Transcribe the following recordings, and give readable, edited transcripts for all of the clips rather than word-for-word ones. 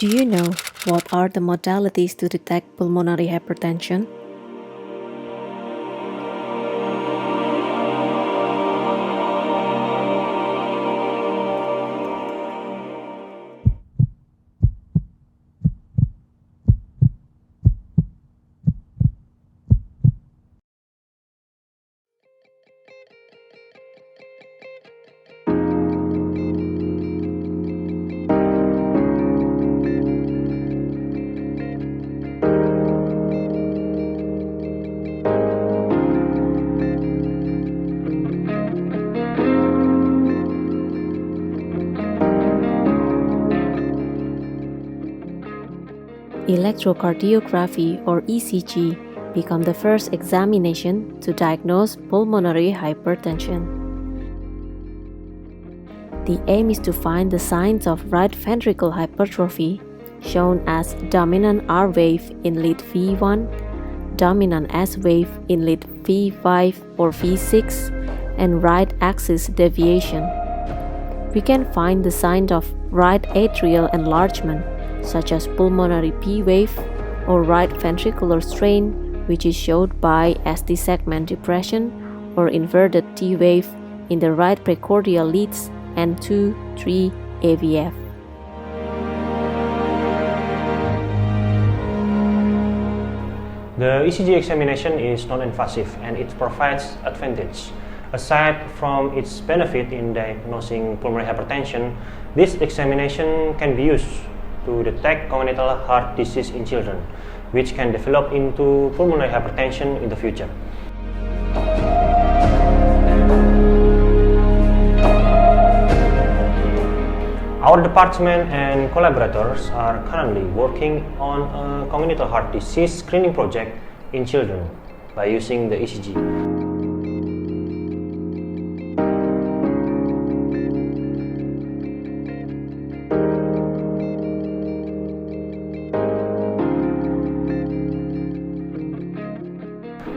Do you know what are the modalities to detect pulmonary hypertension? Electrocardiography or ECG became the first examination to diagnose pulmonary hypertension. The aim is to find the signs of right ventricle hypertrophy, shown as dominant R wave in lead V1, dominant S wave in lead V5 or V6, and right axis deviation. We can find the signs of right atrial enlargement, such as pulmonary P wave or right ventricular strain, which is showed by ST segment depression or inverted T wave in the right precordial leads and 2-3 AVF. The ECG examination is non-invasive and it provides advantage. Aside from its benefit in diagnosing pulmonary hypertension, this examination can be used to detect congenital heart disease in children, which can develop into pulmonary hypertension in the future. Our department and collaborators are currently working on a congenital heart disease screening project in children by using the ECG.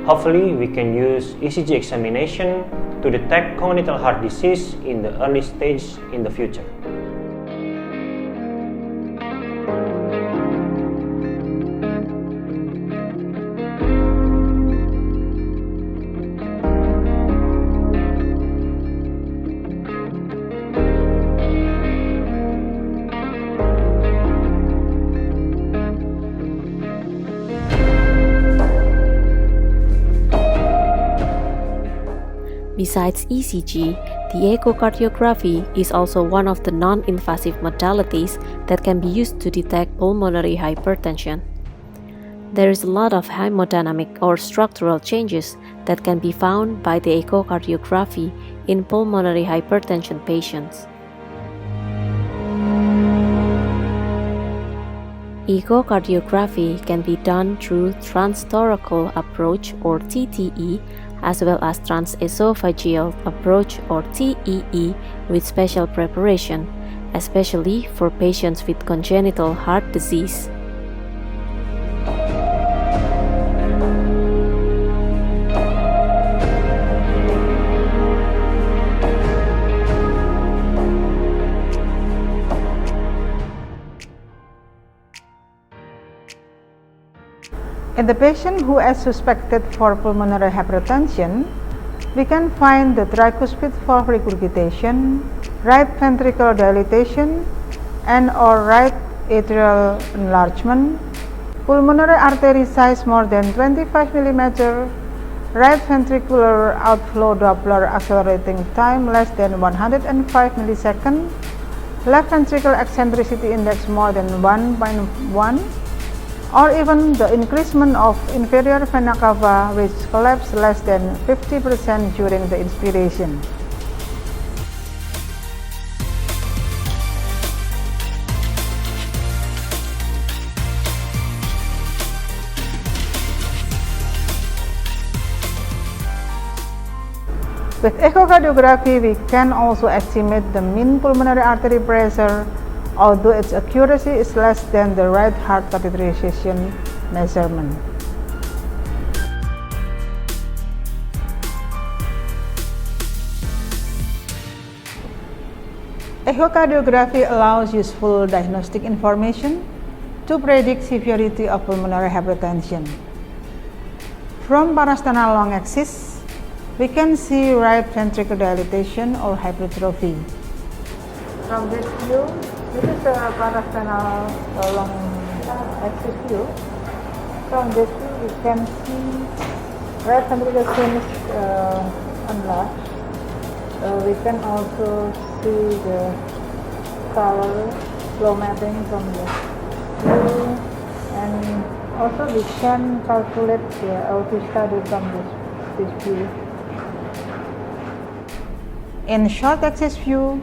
Hopefully, we can use ECG examination to detect congenital heart disease in the early stage in the future. Besides ECG, the echocardiography is also one of the non-invasive modalities that can be used to detect pulmonary hypertension. There is a lot of hemodynamic or structural changes that can be found by the echocardiography in pulmonary hypertension patients. Echocardiography can be done through transthoracal approach or TTE, as well as transesophageal approach or TEE with special preparation, especially for patients with congenital heart disease. In the patient who is suspected for pulmonary hypertension, we can find the tricuspid valve regurgitation, right ventricle dilatation, and or right atrial enlargement, pulmonary artery size more than 25 mm, right ventricular outflow Doppler accelerating time less than 105 milliseconds, left ventricle eccentricity index more than 1.1, or even the increasement of inferior vena cava which collapse less than 50% during the inspiration. With echocardiography, we can also estimate the mean pulmonary artery pressure, although its accuracy is less than the right heart catheterization measurement. Echocardiography allows useful diagnostic information to predict severity of pulmonary hypertension. From parasternal long axis, we can see right ventricle dilatation or hypertrophy. From this view, this is the parasternal long axis view. From this view, we can see right ventricle is enlarged. We can also see the color flow mapping from the view, and also we can calculate the LT study from this view. In short axis view,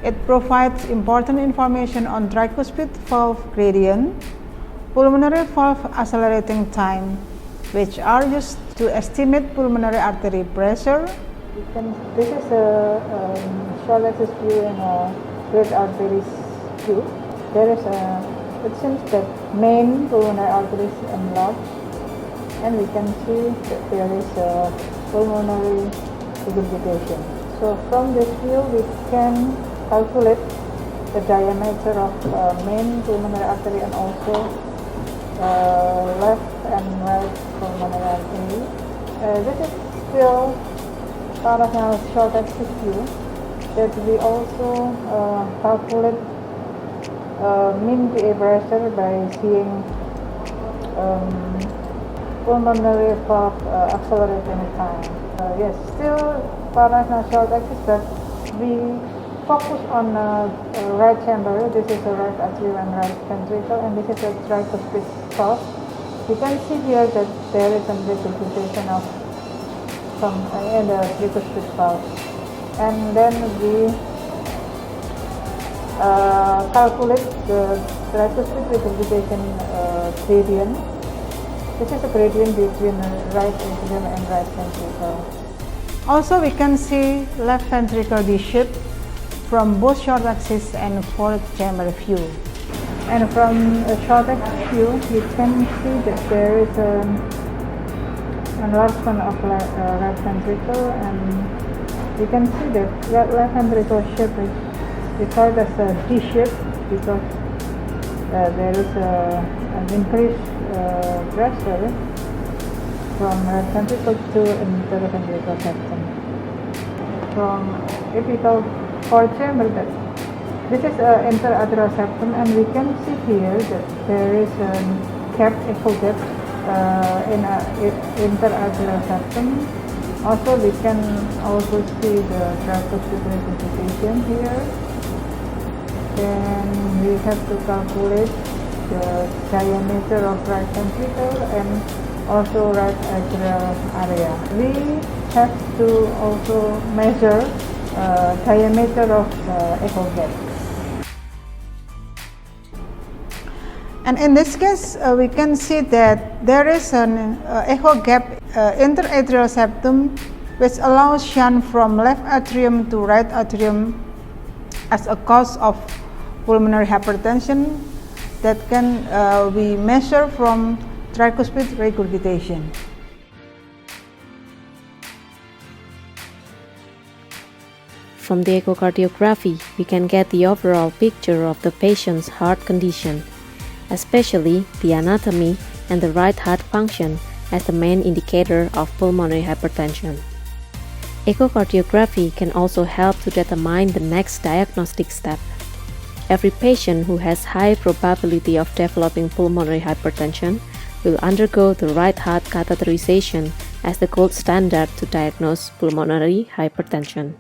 it provides important information on tricuspid valve gradient, pulmonary valve accelerating time, which are used to estimate pulmonary artery pressure. This is a short axis view and a great arteries view. It seems that main pulmonary artery is enlarged, and we can see that there is a pulmonary regurgitation. So from this view, we can calculate the diameter of main pulmonary artery and also left and right pulmonary artery. This is still part of our short axis view, that we also calculate mean PA pressure by seeing pulmonary valve accelerating time. Yes, still part of our short axis, but we focus on right chamber. This is the right atrium and right ventricle, and this is the tricuspid valve. You can see here that there is some regurgitation of some in the tricuspid valve, and then we calculate the tricuspid regurgitation gradient. This is a gradient between right atrium and right ventricle. Also, we can see left ventricle D-shape from both short axis and fourth chamber view. And from a short axis view, you can see that there is an enlargement of right ventricle, and you can see that left ventricle shape is recorded as a D shape because there is an increased pressure from right ventricle to interventricular septum. From apical fourth chamber, that this is interatrial septum, and we can see here that there is a gap, echo gap in interatrial septum. Also, we can also see the tricuspid regurgitation here. Then we have to calculate the diameter of right ventricle and also right atrial area. We have to also measure diameter of echo gap. And in this case, we can see that there is an echo gap interatrial septum, which allows shunt from left atrium to right atrium as a cause of pulmonary hypertension that can be measured from tricuspid regurgitation. From the echocardiography, we can get the overall picture of the patient's heart condition, especially the anatomy and the right heart function as the main indicator of pulmonary hypertension. Echocardiography can also help to determine the next diagnostic step. Every patient who has high probability of developing pulmonary hypertension will undergo the right heart catheterization as the gold standard to diagnose pulmonary hypertension.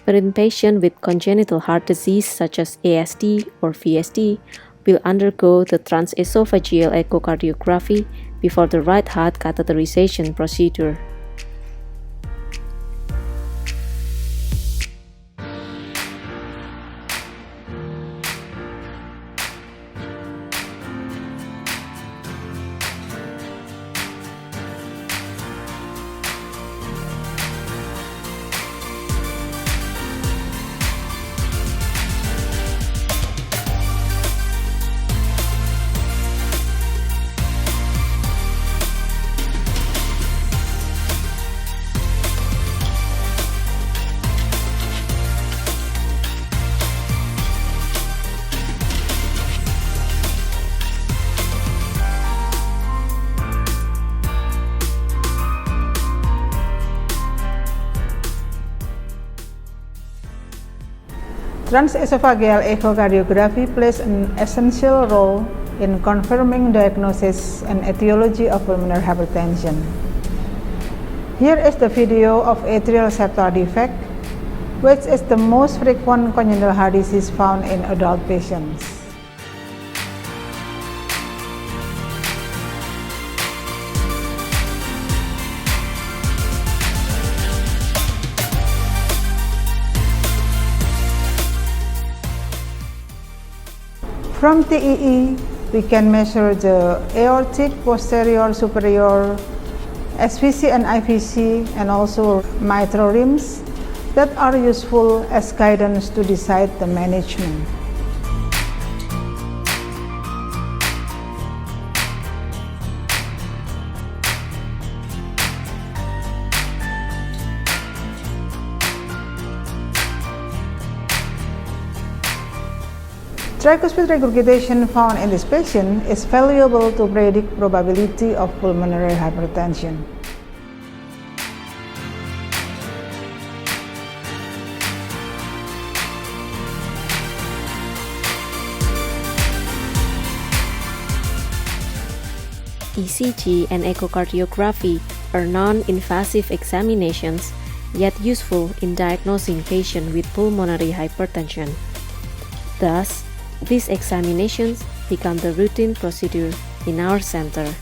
But in patients with congenital heart disease such as ASD or VSD, will undergo the transesophageal echocardiography before the right heart catheterization procedure. Transesophageal echocardiography plays an essential role in confirming diagnosis and etiology of pulmonary hypertension. Here is the video of atrial septal defect, which is the most frequent congenital heart disease found in adult patients. From TEE, we can measure the aortic posterior superior, SVC and IVC, and also mitral rims that are useful as guidance to decide the management. Tricuspid regurgitation found in this patient is valuable to predict probability of pulmonary hypertension. ECG and echocardiography are non-invasive examinations, yet useful in diagnosing patients with pulmonary hypertension. Thus, these examinations become the routine procedure in our center.